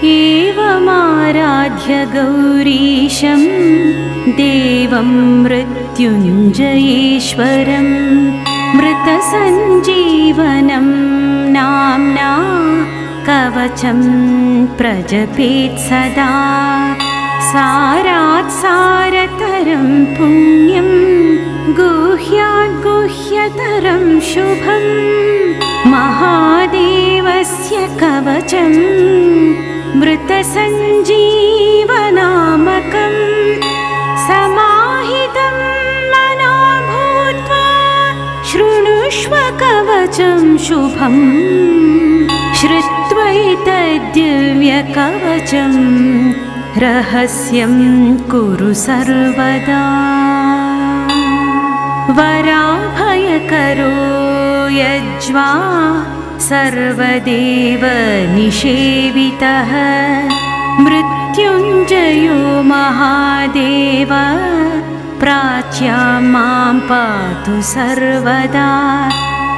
एवमाराध्य गौरीशं देवं मृत्युञ्जयेश्वरं मृतसञ्जीवनं नाम्ना कवचं प्रजपेत् सदा। सारात् सारतरं पुण्यं गुह्यात् गुह्यतरं शुभं महादेवस्य कवचं मृतसञ्जीवनामकं समाहितं मनो भूत्वा शृणुष्व कवचं शुभं श्रुत्वैतद्दिव्यकवचं रहस्यं कुरु सर्वदा। वराभयकरो यज्वा सर्वदेव निषेवितः मृत्युञ्जयो महादेव प्राच्यां मां पातु सर्वदा।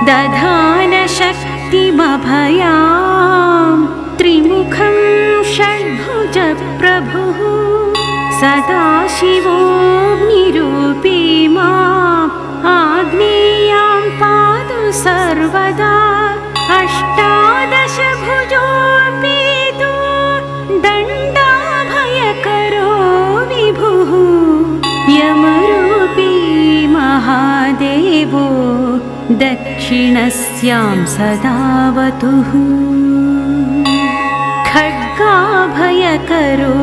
दधानशक्तिमभयां त्रिमुखं षड्भुजप्रभुः सदाशिवोऽग्निरूपी माम् आग्नेयां पातु सर्वदा। अष्टादशभुजोऽपि तु दण्डाभयकरो विभुः यमरूपी महादेवो दक्षिणस्यां सदावतुः। खड्गाभयकरो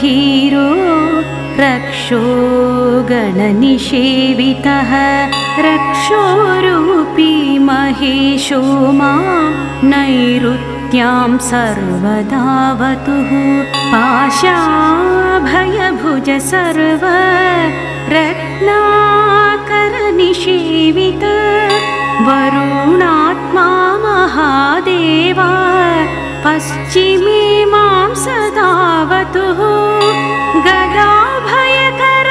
धीरो रक्षो गणनिषेवितः रक्षोरूपी महेशो मां नैऋत्यां सर्वदावतुः। पाशाभयभुज सर्व रत्नाकरनिषेवित वरुणात्मा महादेव पश्चिमे मां सदावतुः। गदाभयकर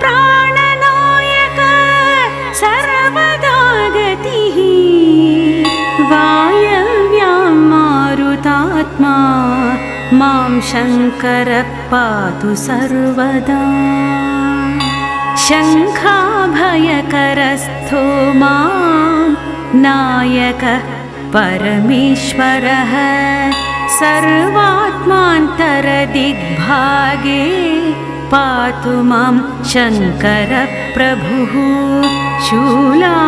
प्राणनायक सर्वदा गतिः वायव्यां मारुतात्मा मां शङ्कर पातु सर्वदा। शङ्खाभयकरस्थो मां नायकः परमेश्वरः सर्वात्मान्तरदिग्भागे पातु मां शङ्करप्रभुः। शूलाभयकरः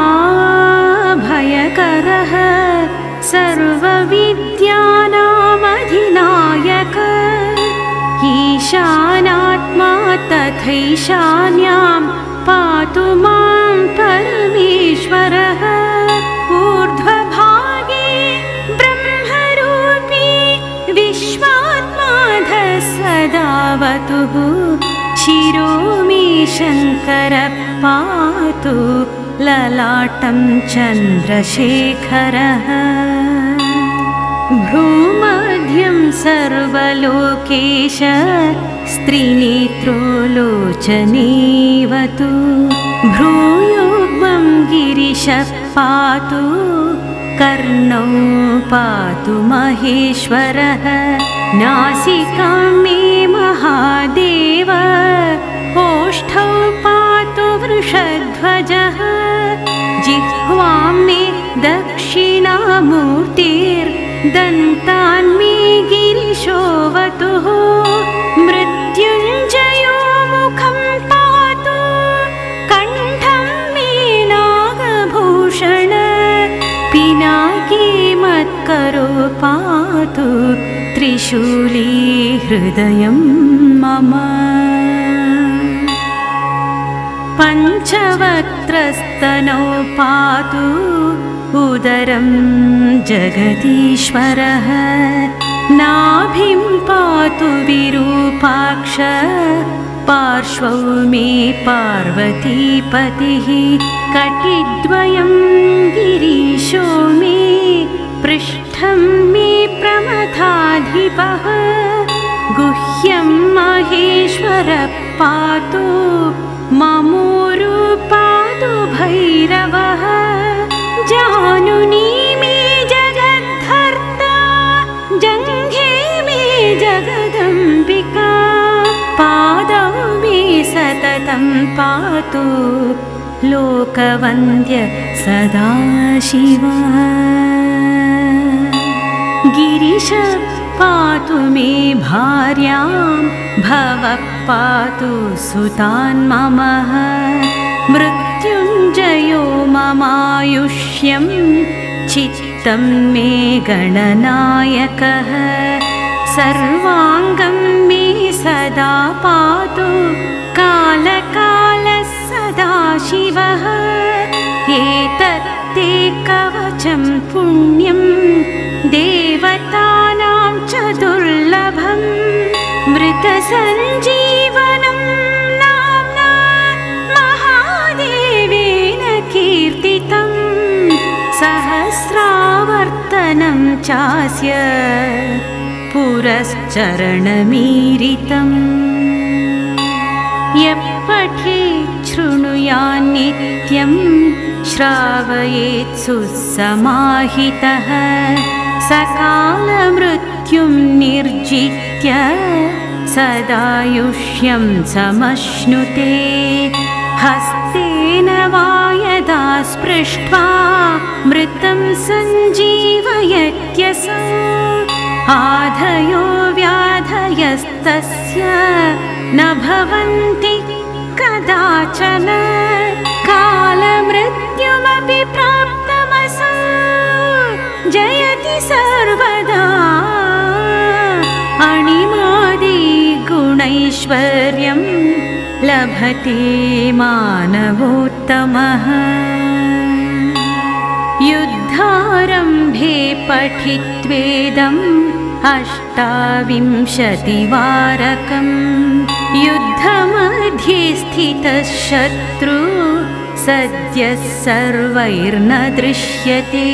सर्वविद्यानामधिनायक ईशानात्मा तथैशान्यां पातु मां परमेश्वरः। ऊर्ध्वभागे ब्रह्मरूपी विश्वात्माधः सदावतुः। शिरो मे शङ्कर पातु ललाटं चन्द्रशेखरः। भ्रूमध्यं सर्वलोकेश स्त्रीनेत्रो लोचनेवतु। भ्रूयुग्मं गिरिशः पातु कर्णौ पातु महेश्वरः। नासिकां मे महादेव ओष्ठौ पातु वृषध्वजः। जिह्वां मे दक्षिणामूर्तिर्दन्तान् मे गिरिशोऽवतुः। मृत्युञ्जयो मुखं पातु कण्ठं मे नागभूषण। पिनाकी मत्करो पातु त्रिशूली हृदयं मम। पञ्चवक्त्रस्तनौ पातु उदरं जगदीश्वरः। नाभिं पातु विरूपाक्ष पार्श्वौ मे पार्वतीपतिः। कटिद्वयं गिरीशो मे पृष्ठं मे प्रमथाधिपः। गुह्यं महेश्वरः पातु ममोरु पातु भैरवः। जानुनी मे जगद्धर्ता जङ्घे मे पातु लोकवन्द्य सदाशिवः। गिरिश पातु मे भार्यां भवः पातु सुतान् मम। मृत्युञ्जयो ममायुष्यं चित्तं मे गणनायकः। सर्वाङ्गं मे सदा पातु कालकालः सदाशिवः। एतत्ते कवचं पुण्यं देवतानां च दुर्लभम्। मृतसञ्जीवनं नाम्ना महादेवेन कीर्तितं। सहस्रावर्तनं चास्य पुरश्चरणमीरितम्। यः पठेत् शृणुयात् नित्यं श्रावयेत् सुसमाहितः। सकालमृत्युं निर्जित्य सदायुष्यं समश्नुते। हस्तेन वा यदा स्पृष्ट्वा मृतं सञ्जीवयत्यसौ। आधयो व्याधयस्तस्य न भवन्ति कदाचन। कालमृत्युमपि प्राप्तमसौ जयति सर्वदा। अणिमादिगुणैश्वर्यं लभते मानवोत्तमः। युद्धारम्भे पठित्वेदम् अष्टाविंशतिवारकम्। युद्धमध्ये स्थितः शत्रु सद्यः सर्वैर्न दृश्यते।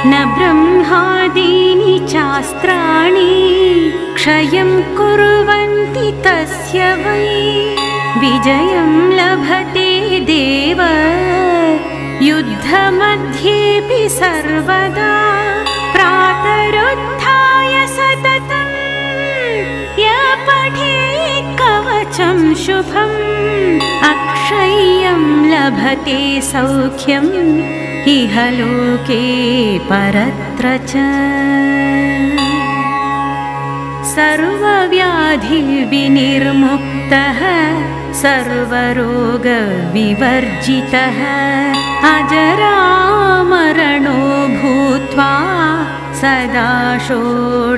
न ब्रह्मादीनि चास्त्राणि क्षयं कुर्वन्ति तस्य वै। विजयं लभते देव युद्धमध्येऽपि सर्वदा। प्रातरुत्थाय सततं यः पठेत् कवचं शुभम्। अक्षय्यं लभते सौख्यम् इह लोके परत्र च। सर्वव्याधिविनिर्मुक्तः सर्वरोगविवर्जितः। अजरामरणो भूत्वा सदा षोडशवार्षिकः।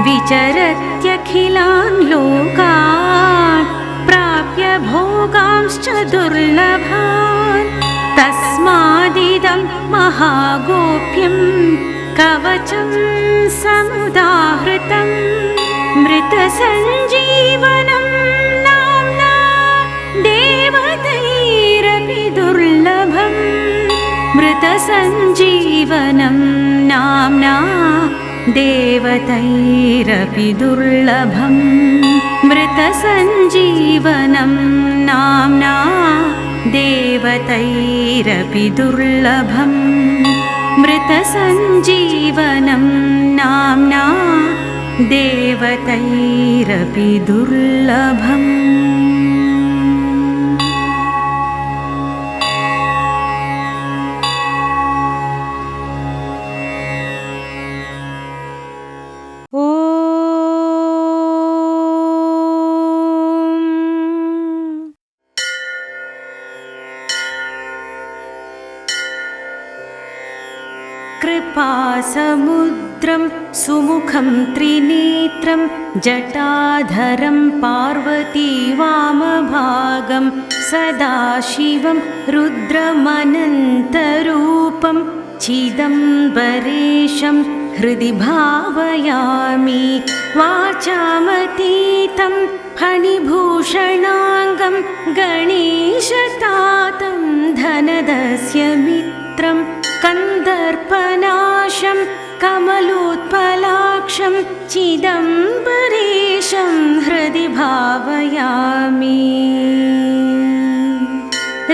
विचरत्यखिलान् लोकान् प्राप्य भोगांश्च दुर्लभान्। तस्मादिदं महागोप्यं कवचं समुदाहृतम्। मृतसञ्जीवनं नाम्ना देवतैरपि दुर्लभम्। मृतसञ्जीवनं नाम्ना देवतैरपि दुर्लभम्। मृतसञ्जीवनं नाम्ना देवतैरपि दुर्लभम्। मृतसञ्जीवनं नाम्ना देवतैरपि दुर्लभम्। कृपासमुद्रं सुमुखं त्रिनेत्रं जटाधरं पार्वती वामभागं सदाशिवं रुद्रमनन्तरूपं चिदम्बरेशं हृदि भावयामि। वाचामतीतं फणिभूषणाङ्गं गणेशतातं धनदस्य मित्रं कन्दर्पनाशं कमलोत्पलाक्षं चिदम्बरेशं हृदि भावयामि।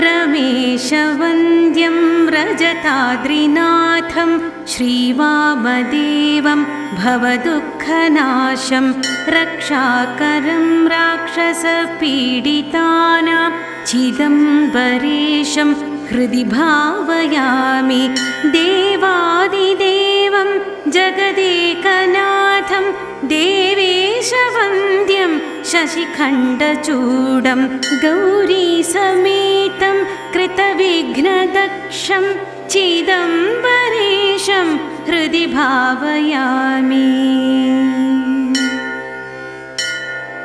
रमेशवन्द्यं रजताद्रिनाथं श्रीवामदेवं भवदुःखनाशं रक्षाकरं राक्षसपीडितानां चिदम्बरेशं हृदि भावयामि। देवादिदेवं जगदेकनाथं देवेशवन्द्यं शशिखण्डचूडं गौरीसमेतं कृतविघ्नदक्षं चिदम्बरेशं हृदि भावयामि।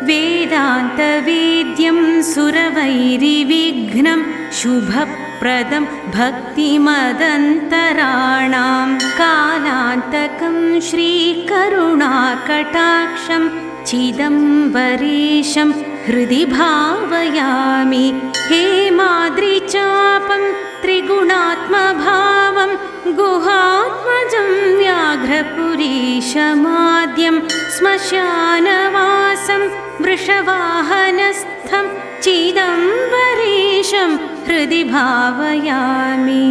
वेदान्तवेद्यं सुरवैरिविघ्नं शुभप्रदं भक्तिमदन्तराणां कालान्तकं श्रीकरुणाकटाक्षं चिदम्बरेशं हृदि भावयामि। हेमाद्रिचापं त्रिगुणात्मभावं गुहात्मजं व्याघ्रपुरीशमाद्यं श्मशानवासं वृषवाहनस्थं चिदम्बरेशं हृदि भावयामि।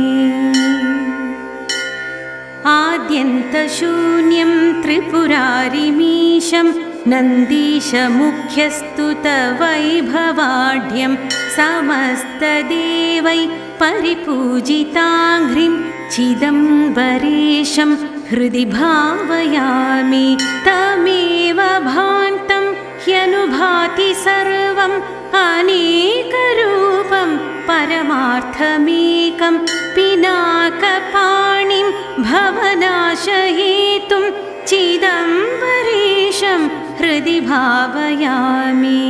आद्यन्तशून्यं त्रिपुरारिमीशं नन्दीशमुख्यस्तुतवैभवाढ्यं समस्तदेवै परिपूजिताङ्घ्रिं चिदम्बरेशं हृदि भावयामि। तमेव भान्तं ह्यनुभाति सर्वम् अनेकरूपं परमार्थमेकं पिनाकपाणिं भवनाशहेतुं चिदम्बरेशं हृदि भावयामि।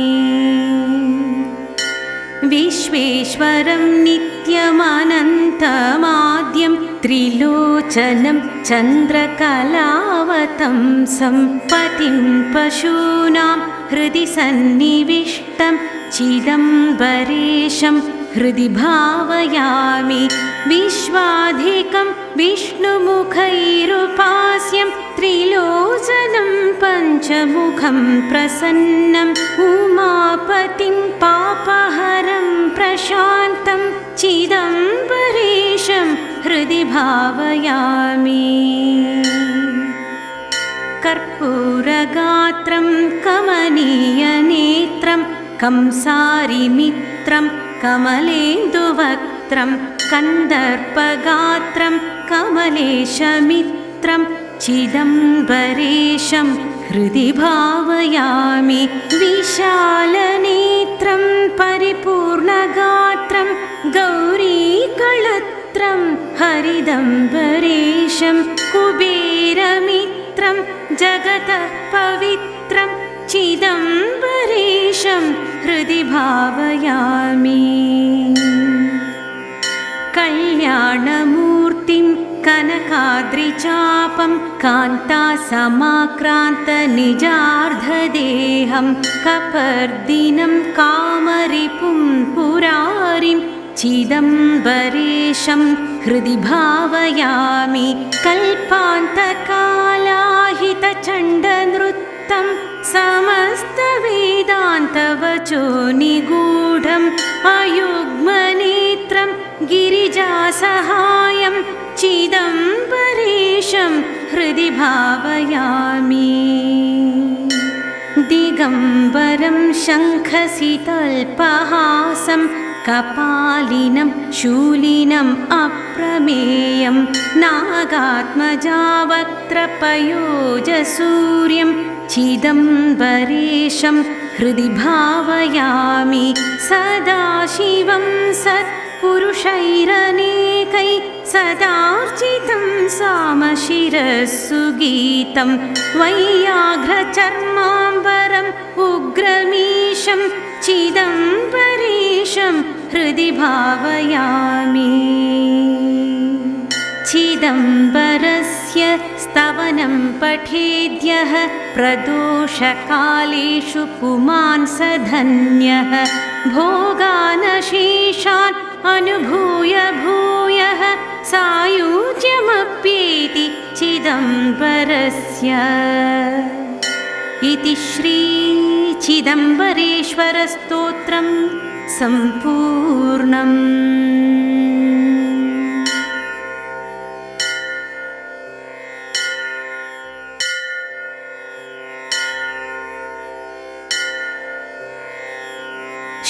विश्वेश्वरं नित्यमनन्तमाद्यं त्रिलोचनं चन्द्रकलावतंसं पतिं पशूनां हृदि सन्निविष्टं चिदम्बरेशं हृदि भावयामि। विश्वाधिकं विष्णुमुखैरुपास्यं त्रिलोचनं पञ्चमुखं प्रसन्नं उमापतिं पापहरं प्रशान्तं चिदम्बरेशं हृदि भावयामि। कर्पूरगात्रं कमनीयनेत्रं कंसारिमित्रं कमलेन्दुवक्त्रं कन्दर्पगात्रं कमलेशमित्रं चिदम्बरेशं हृदि भावयामि। विशालनेत्रं परिपूर्णगात्रं गौरीकळत्रं हरिदम्बरेशं कुबेरमित्रं जगतः पवित्रं चिदम्बरेशं हृदि भावयामि। कल्याणमूर्तिं कनकाद्रिचापं कान्तासमाक्रान्तनिजार्धदेहं कपर्दिनं कामरिपुं पुरारिं चिदम्बरेशं हृदि भावयामि। कल्पान्तकालाहितचण्डनृत्तं समस्तवेदान्तवचो निगूढम् अयुग्मनेत्रं गिरिजासहायं चिदम्बरेशं हृदि भावयामि। दिगम्बरं शङ्खसितल्पहासं कपालिनं शूलिनम् अप्रमेयं नागात्मजावक्त्रपयोजसूर्यं चिदम्बरेशं हृदि भावयामि। सदाशिवं सत्पुरुषैरनेकै सदार्चितं सामशिरस्सु गीतं वैयाघ्रचर्माम्बरम् उग्रमीशं चिदम्बरेशं हृदि भावयामि। चिदम्बरस्य स्तवनं पठेद्यः प्रदोषकालेषु पुमान् स धन्यः भोगानशेषान् अनुभूय भूयः सायुज्यमप्येति चिदम्बरस्य। इति श्री चिदम्बरेश्वरस्तोत्रम् सम्पूर्णम्।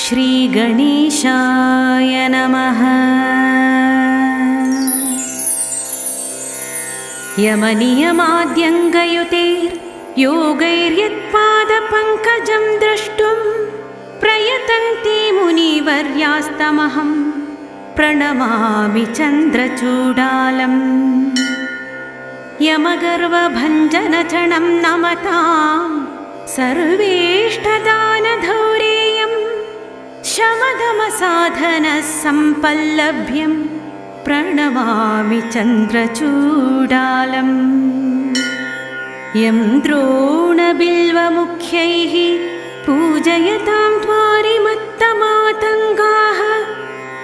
श्रीगणेशाय नमः। यमनियमाद्यङ्गयुतेर्योगैर्यत्पादपङ्कजं द्रष्टुं प्रयतन्ते मुनिवर्यास्तमहं प्रणमामि चन्द्रचूडालम्। यमगर्वभञ्जनचणं नमतां सर्वेष्टदानधौरेयं शमदमसाधनः सम्पल्लभ्यं प्रणमामि चन्द्रचूडालम्। यं द्रोणबिल्वमुख्यैः पूजयतां त्वारिमत्तमातङ्गाः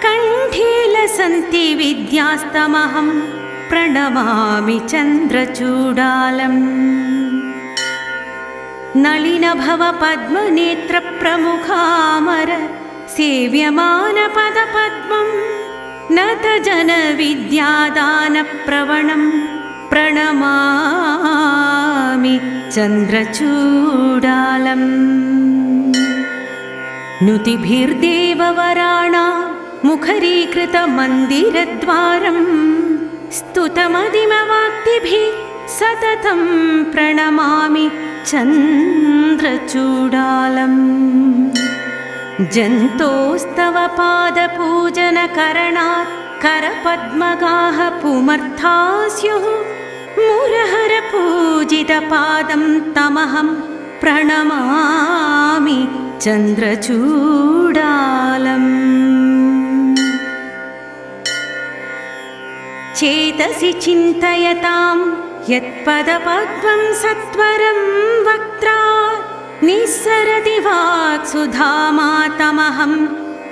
कण्ठे लसन्ति विद्यास्तमहं प्रणमामि चन्द्रचूडालम्। नलिनभवपद्मनेत्रप्रमुखामर सेव्यमानपदपद्मं नतजनविद्यादानप्रवणं प्रणमामि चन्द्रचूडालम्। नुतिभिर्देववराणां मुखरीकृतमन्दिरद्वारं स्तुतमदिमवाक्तिभिः सततं प्रणमामि चन्द्रचूडालम्। जन्तोस्तव पादपूजनकरणात् करपद्मगाः पुमर्था स्युः मुरहरपूजितपादं तमहं प्रणमामि चन्द्रचूडालम्। चेतसि चिन्तयतां यत्पदपद्मं सत्वरं वक्त्रा निस्सरति वाक्सुधामातमहं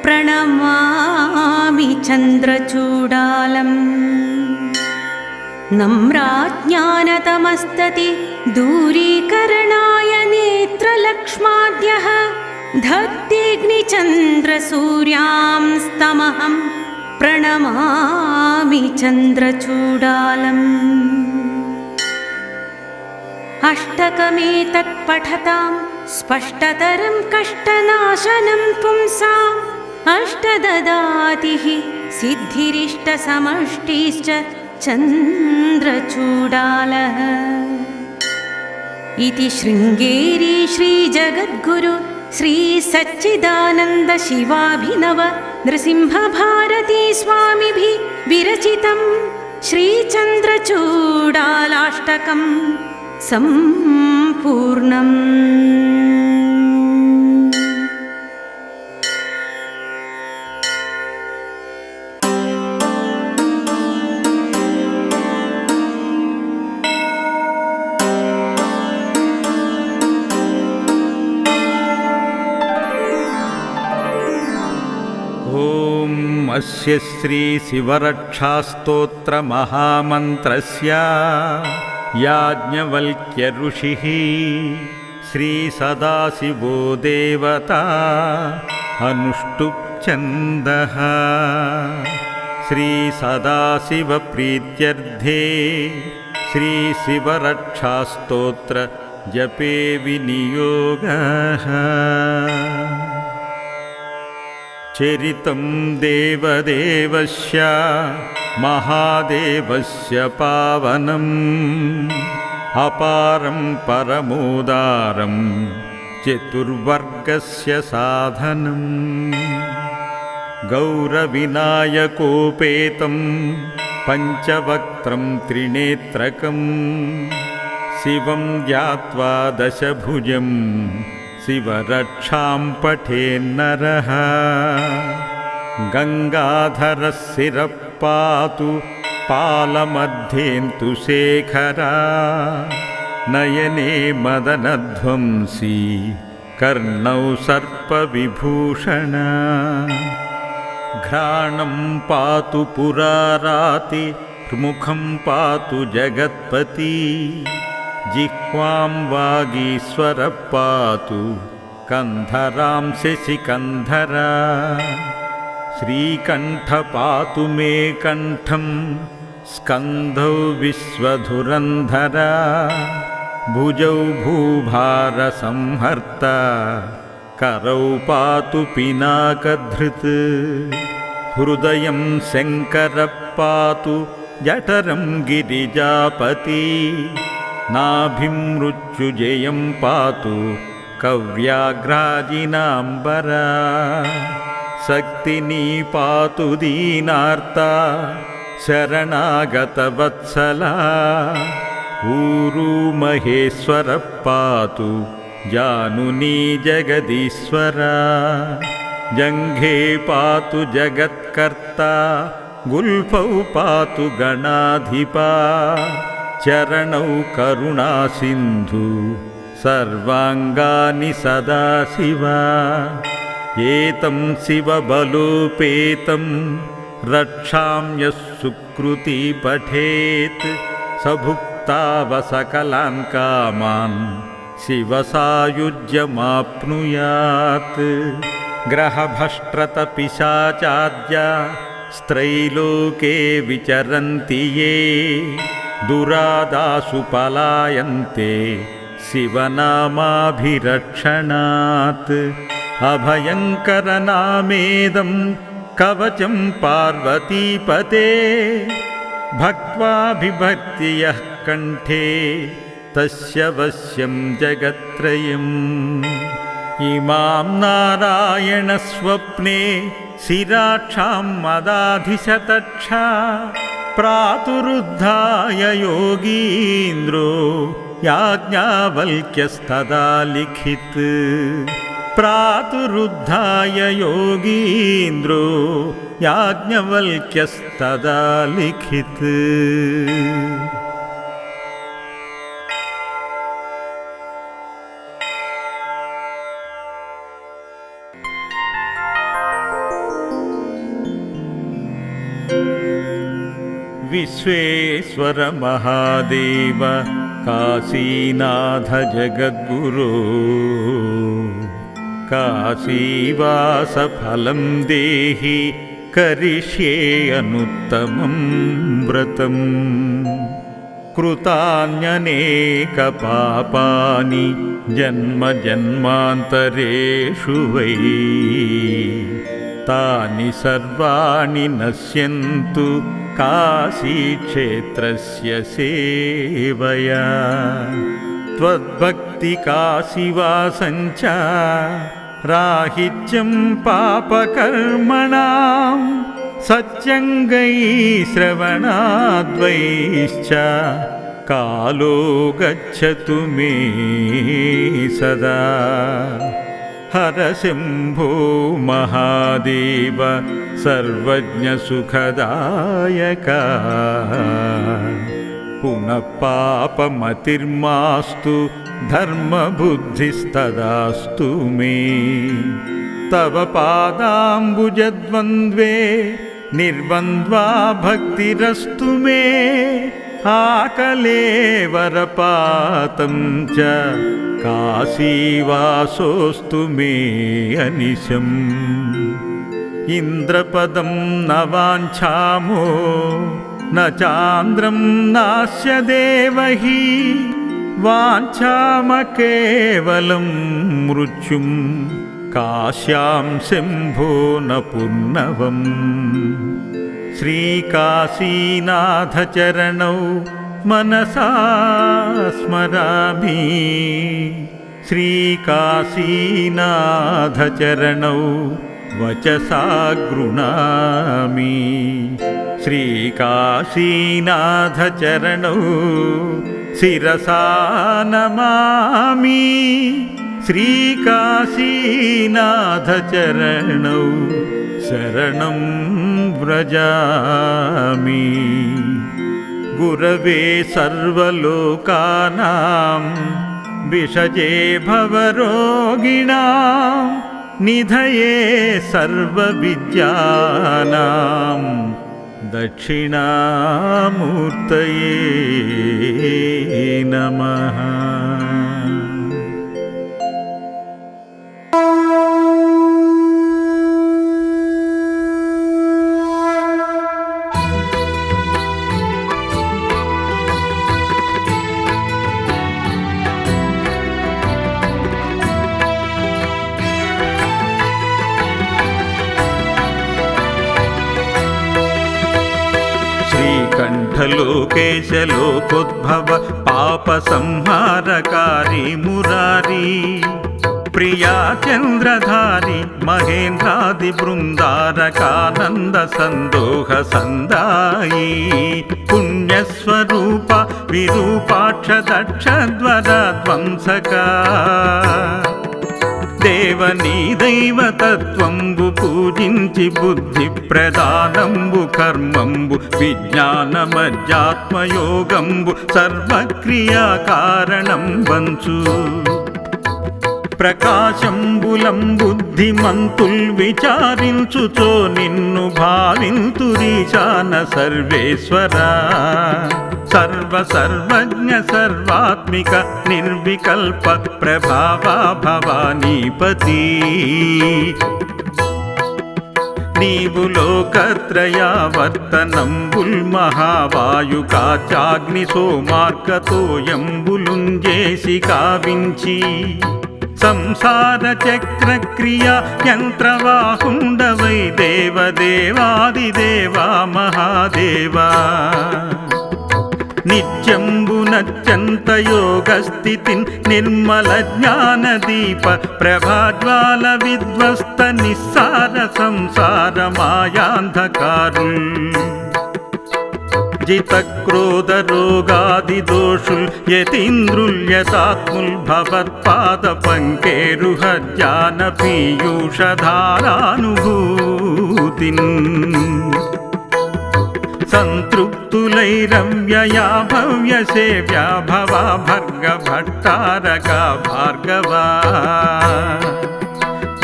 प्रणमामि चन्द्रचूडालम्। नम्राज्ञानतमस्तति दूरीकरणाय नेत्रलक्ष्माद्यः धत्तेऽग्निचन्द्रसूर्यांस्तमहं प्रणमामि चन्द्रचूडालम्। अष्टकमेतत्पठतां स्पष्टतरं कष्टनाशनं पुंसाम् अष्टददातिः सिद्धिरिष्टसमष्टिश्च चन्द्रचूडालः। इति शृङ्गेरी श्रीजगद्गुरु श्रीसच्चिदानन्द शिवाभिनव नृसिंहभारती स्वामिभिः विरचितं श्रीचन्द्रचूडालाष्टकं सम्पूर्णम्। अस्य श्री शिवरक्षास्तोत्रमहामन्त्रस्य याज्ञवल्क्य ऋषिः श्री सदाशिवो देवता अनुष्टुप् छन्दः। श्री सदाशिव प्रीत्यर्थे श्री शिवरक्षास्तोत्र जपे विनियोगः। चरितं देवदेवस्य महादेवस्य पावनम् अपारं परमोदारं चतुर्वर्गस्य साधनम्। गौरविनायकोपेतं पञ्चवक्त्रं त्रिनेत्रकं शिवं ध्यात्वा दशभुजं शिवरक्षां पठेन्नरः। गङ्गाधरशिरः पातु पालमध्येन्तु शेखरा नयने मदनध्वंसी कर्णौ सर्पविभूषणा। घ्राणं पातु पुराराति मुखं पातु जगत्पति जिह्वां वागीश्वरः पातु कन्धरां शशिकन्धरा श्रीकण्ठ पातु मे कण्ठं स्कन्धौ विश्वधुरन्धरा भुजौ भूभारसंहर्ता करौ पातु पिनाकधृत् हृदयं शङ्करः पातु जठरं गिरिजापति नाभिं मृत्युजयं पातु कव्याघ्राजिनाम्बरा शक्तिनी पातु दीनार्ता शरणागतवत्सला ऊरू महेश्वरः पातु जानुनी जगदीश्वरा जङ्घे पातु जगत्कर्ता गुल्फौ पातु गणाधिपा चरणौ करुणासिन्धु सर्वाङ्गानि सदाशिवा एतं शिवबलोपेतं रक्षां यः सुकृती पठेत् स भुक्तावसकलान् कामान् शिवसायुज्यमाप्नुयात् ग्रहभष्ट्रतपिशाचाद्या स्त्रैलोके विचरन्ति ये दुरादासु पलायन्ते शिवनामाभिरक्षणात् अभयङ्करनामेदं कवचं पार्वतीपते भक्त्वा बिभर्ति यः कण्ठे तस्य वश्यं जगत्त्रयम् इमां नारायणस्वप्ने शिराक्षां मदाधिशतक्षा प्रातुरुद्धाय योगीन्द्रो याज्ञवल्क्यस्तदा लिखित् प्रातुरुद्धाय योगीन्द्रो याज्ञवल्क्यस्तदा लिखित् विश्वेश्वर महादेव काशीनाथ जगद्गुरो काशीवासफलं देहि करिष्ये अनुत्तमं व्रतम् कृतान्यनेकपापानि जन्म जन्मान्तरेषु वै तानि सर्वाणि नश्यन्तु काशीक्षेत्रस्य सेवया त्वद्भक्तिकाशीवासं च राहित्यं पापकर्मणां सत्यङ्गैः श्रवणाद्वैश्च कालो गच्छतु मे सदा हर शम्भो महादेव सर्वज्ञसुखदायका पुनः पापमतिर्मास्तु धर्मबुद्धिस्तदास्तु मे तव पादाम्बुजद्वन्द्वे निर्द्वन्द्वा भक्तिरस्तु मे आकलेवरपातं च काशीवासोऽस्तु मे अनिशम् इन्द्रपदं न वाञ्छामो न चान्द्रं नास्य देवहि वाञ्छाम केवलं मृत्युं काश्यां शम्भो न पुर्नवम् श्रीकाशीनाथचरणौ मनसा स्मरामि श्रीकाशीनाथचरणौ वचसा गृह्णामि श्रीकाशीनाथचरणौ शिरसा नमामि श्रीकाशीनाथचरणौ शरणं व्रजामि गुरवे सर्वलोकानां विषजे भवरोगिणां निधये सर्वविद्यानां दक्षिणामूर्तये नमः। లోకేశ లోకోద్భవ పాప సంహారకారి మురారి ప్రియా చంద్రధారి మహేంద్రాది బృందారకానంద సందోహ సందాయి పుణ్యస్వరూప విరూపాక్ష దక్షద్వర ధ్వంసక దేవనీ దైవతత్వంబు పూజించి బుద్ధి ప్రదానంబు కర్మంబు విజ్ఞానమధ్యాత్మయోగంబు సర్వక్రియా కారణం వంచు ప్రకాశంబులం బుద్ధిమంతుల్ విచారించుచో నిన్ను భావింతురీశాన సర్వేశ్వర సర్వజ్ఞ సర్వాత్మిక నిర్వికల్ప ప్రభావా భవానీపతి నీవు లోకత్రయావర్తనంబుల్ మహావాయుకాచాగ్ని సోమార్కతోయంబులుంజేసి కావించి సంసార చక్రక్రియ యంత్రవాహుండవై దేవదేవాదిదేవా మహాదేవా నిత్యంబునత్యంత యోగస్థితిన్ నిర్మల జ్ఞానదీప ప్రభాజ్వాల విధ్వస్త నిస్సార సంసార మాయాంధకారుల్ జిత క్రోధ రోగాది దోషుల్ యతీంద్రుల్యతాత్ముల్ భవత్పాద పంకేరుహ జ్ఞాన పీయూషధారానుభూతిన్ సంతృప్తులైరవ్యయా భవ్య సేవ్యా భవా భర్గ భట్టారక భార్గవా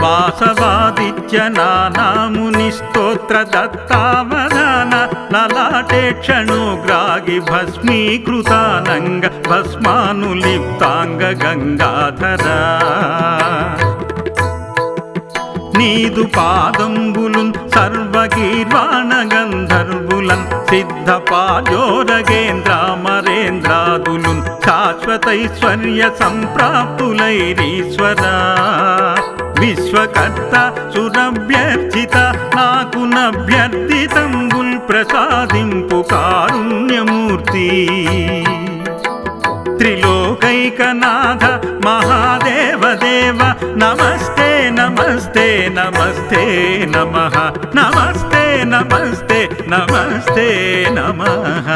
వాసవాదిత్య నానాముని స్తోత్ర దత్తావధాన లలాటే క్షణోగ్రాగి భస్మీకృతానంగ భస్మానులిప్తాంగ గంగాధర నీదు పాదంబులున్ సర్వగీర్వాణ గంధర్వులన్ సిద్ధపాయోరగేంద్రామరేంద్రాదులున్ శాశ్వతైశ్వర్య సంప్రాప్తులైరీశ్వర విశ్వకర్త సురభ్యర్చిత నాకు నభ్యర్థితంబుల్ ప్రసాదింపు కారుణ్యమూర్తి త్రిలోకైకనాథ మహాదేవ దేవ నమస్తే నమస్తే నమస్తే నమః నమస్తే నమస్తే నమస్తే నమః